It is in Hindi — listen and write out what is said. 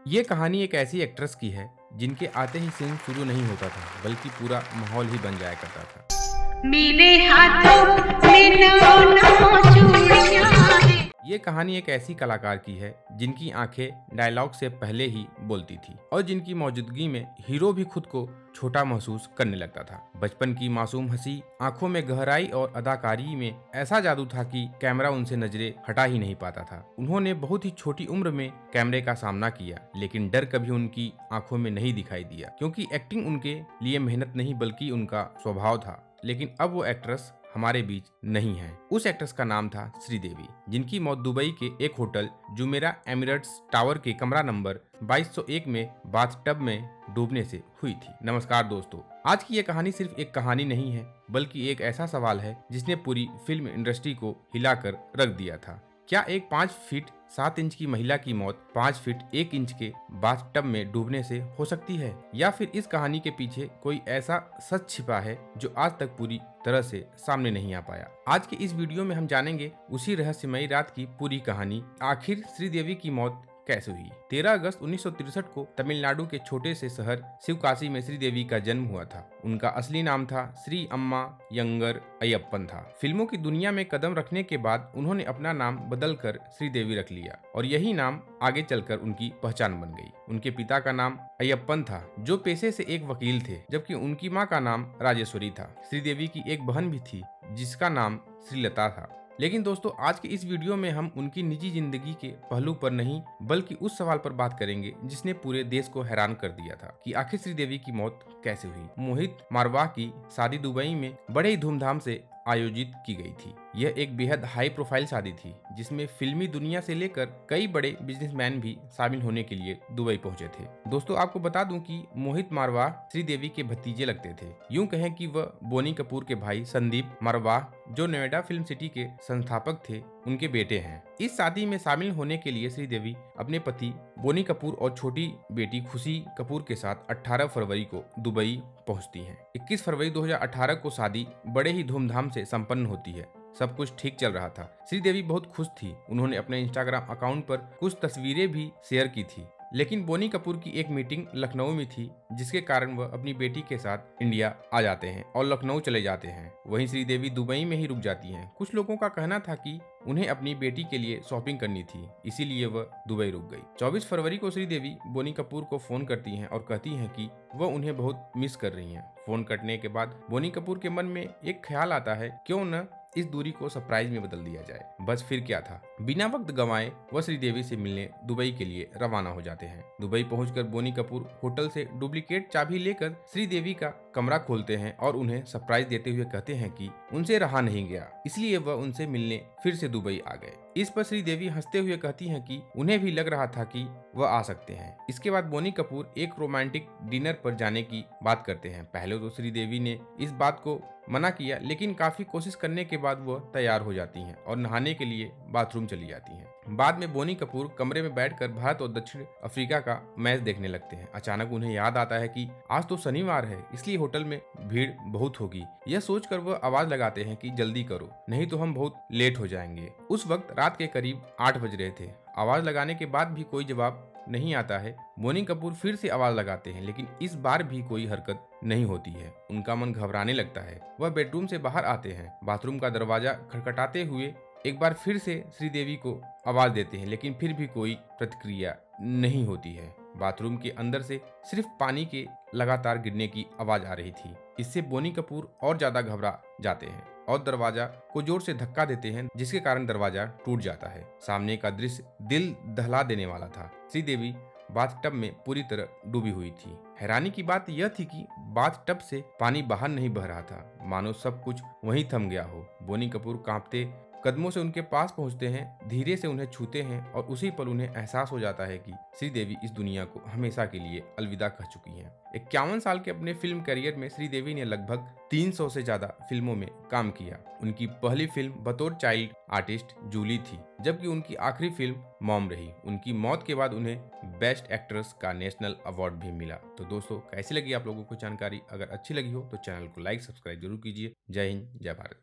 ये कहानी एक ऐसी एक्ट्रेस की है जिनके आते ही सीन शुरू नहीं होता था बल्कि पूरा माहौल ही बन जाया करता था। मेरे हाथों में नौ चूड़ियां हैं। ये कहानी एक ऐसी कलाकार की है जिनकी आंखें डायलॉग से पहले ही बोलती थी और जिनकी मौजूदगी में हीरो भी खुद को छोटा महसूस करने लगता था। बचपन की मासूम हंसी, आंखों में गहराई और अदाकारी में ऐसा जादू था कि कैमरा उनसे नजरें हटा ही नहीं पाता था। उन्होंने बहुत ही छोटी उम्र में कैमरे का सामना किया, लेकिन डर कभी उनकी आंखों में नहीं दिखाई दिया, क्योंकि एक्टिंग उनके लिए मेहनत नहीं बल्कि उनका स्वभाव था। लेकिन अब वो एक्ट्रेस हमारे बीच नहीं है। उस एक्ट्रेस का नाम था श्रीदेवी, जिनकी मौत दुबई के एक होटल जुमेरा एमिरेट्स टावर के कमरा नंबर 2201 में बाथटब में डूबने से हुई थी। नमस्कार दोस्तों, आज की ये कहानी सिर्फ एक कहानी नहीं है बल्कि एक ऐसा सवाल है जिसने पूरी फिल्म इंडस्ट्री को हिलाकर रख दिया था। क्या एक 5 फीट 7 इंच की महिला की मौत 5 फीट 1 इंच के बाथटब में डूबने से हो सकती है, या फिर इस कहानी के पीछे कोई ऐसा सच छिपा है जो आज तक पूरी तरह से सामने नहीं आ पाया? आज के इस वीडियो में हम जानेंगे उसी रहस्यमयी रात की पूरी कहानी। आखिर श्रीदेवी की मौत कैसे हुई? 13 अगस्त 1963 को तमिलनाडु के छोटे से शहर शिवकाशी में श्रीदेवी का जन्म हुआ था। उनका असली नाम था श्री अम्मा यंगर अयप्पन था। फिल्मों की दुनिया में कदम रखने के बाद उन्होंने अपना नाम बदलकर श्रीदेवी रख लिया और यही नाम आगे चलकर उनकी पहचान बन गई। उनके पिता का नाम अयप्पन था, जो पेशे से एक वकील थे, जबकि उनकी मां का नाम राजेश्वरी था। श्रीदेवी की एक बहन भी थी जिसका नाम श्रीलता था। लेकिन दोस्तों, आज के इस वीडियो में हम उनकी निजी जिंदगी के पहलू पर नहीं बल्कि उस सवाल पर बात करेंगे जिसने पूरे देश को हैरान कर दिया था कि आखिर श्रीदेवी की मौत कैसे हुई। मोहित मारवाह की शादी दुबई में बड़े ही धूमधाम से आयोजित की गई थी। यह एक बेहद हाई प्रोफाइल शादी थी जिसमें फिल्मी दुनिया से लेकर कई बड़े बिजनेसमैन भी शामिल होने के लिए दुबई पहुंचे थे। दोस्तों, आपको बता दूं कि मोहित मारवाह श्रीदेवी के भतीजे लगते थे। यूं कहें कि वह बोनी कपूर के भाई संदीप मारवाह, जो नोएडा फिल्म सिटी के संस्थापक थे, उनके बेटे हैं। इस शादी में शामिल होने के लिए श्रीदेवी अपने पति बोनी कपूर और छोटी बेटी खुशी कपूर के साथ 18 फरवरी को दुबई पहुंचती हैं। 21 फरवरी 2018 को शादी बड़े ही धूमधाम से संपन्न होती है। सब कुछ ठीक चल रहा था। श्रीदेवी बहुत खुश थी। उन्होंने अपने इंस्टाग्राम अकाउंट पर कुछ तस्वीरें भी शेयर की थी। लेकिन बोनी कपूर की एक मीटिंग लखनऊ में थी, जिसके कारण वह अपनी बेटी के साथ इंडिया आ जाते हैं और लखनऊ चले जाते हैं। वहीं श्रीदेवी दुबई में ही रुक जाती हैं। कुछ लोगों का कहना था कि उन्हें अपनी बेटी के लिए शॉपिंग करनी थी, इसीलिए वह दुबई रुक गई। 24 फरवरी को श्रीदेवी बोनी कपूर को फोन करती हैं और कहती हैं कि वह उन्हें बहुत मिस कर रही हैं। फोन कटने के बाद बोनी कपूर के मन में एक ख्याल आता है, क्यों न इस दूरी को सरप्राइज में बदल दिया जाए। बस फिर क्या था, बिना वक्त गंवाए वह श्रीदेवी से मिलने दुबई के लिए रवाना हो जाते हैं। दुबई पहुंचकर बोनी कपूर होटल से डुप्लीकेट चाबी लेकर श्रीदेवी का कमरा खोलते हैं और उन्हें सरप्राइज देते हुए कहते हैं कि उनसे रहा नहीं गया, इसलिए वह उनसे मिलने फिर से दुबई आ गए। इस पर श्रीदेवी हंसते हुए कहती हैं कि उन्हें भी लग रहा था कि वह आ सकते हैं। इसके बाद बोनी कपूर एक रोमांटिक डिनर पर जाने की बात करते हैं। पहले तो श्रीदेवी ने इस बात को मना किया, लेकिन काफी कोशिश करने के बाद वह तैयार हो जाती हैं और नहाने के लिए बाथरूम चली जाती हैं। बाद में बोनी कपूर कमरे में बैठकर भारत और दक्षिण अफ्रीका का मैच देखने लगते हैं। अचानक उन्हें याद आता है कि आज तो शनिवार है, इसलिए होटल में भीड़ बहुत होगी। यह सोचकर वह आवाज लगाते हैं कि जल्दी करो, नहीं तो हम बहुत लेट हो जाएंगे। उस वक्त रात के करीब 8 बज रहे थे। आवाज लगाने के बाद भी कोई जवाब नहीं आता है। बोनी कपूर फिर से आवाज लगाते हैं, लेकिन इस बार भी कोई हरकत नहीं होती है। उनका मन घबराने लगता है। वह बेडरूम से बाहर आते हैं। बाथरूम का दरवाजा खटखटाते हुए एक बार फिर से श्रीदेवी को आवाज देते हैं, लेकिन फिर भी कोई प्रतिक्रिया नहीं होती है। बाथरूम के अंदर से सिर्फ पानी के लगातार गिरने की आवाज आ रही थी। इससे बोनी कपूर और ज्यादा घबरा जाते हैं और दरवाजा को जोर से धक्का देते हैं, जिसके कारण दरवाजा टूट जाता है। सामने का दृश्य दिल दहला देने वाला था। श्रीदेवी बाथटब में पूरी तरह डूबी हुई थी। हैरानी की बात यह थी कि बाथटब से पानी बाहर नहीं बह रहा था, मानो सब कुछ वहीं थम गया हो। बोनी कपूर कांपते कदमों से उनके पास पहुंचते हैं, धीरे से उन्हें छूते हैं और उसी पल उन्हें एहसास हो जाता है कि श्रीदेवी इस दुनिया को हमेशा के लिए अलविदा कह चुकी हैं। 51 साल के अपने फिल्म करियर में श्रीदेवी ने लगभग 300 से ज्यादा फिल्मों में काम किया। उनकी पहली फिल्म बतौर चाइल्ड आर्टिस्ट जूली थी, जबकि उनकी आखिरी फिल्म मॉम रही। उनकी मौत के बाद उन्हें बेस्ट एक्ट्रेस का नेशनल अवार्ड भी मिला। तो दोस्तों, कैसी लगी आप लोगों को जानकारी? अगर अच्छी लगी हो तो चैनल को लाइक सब्सक्राइब जरूर कीजिए। जय हिंद, जय भारत।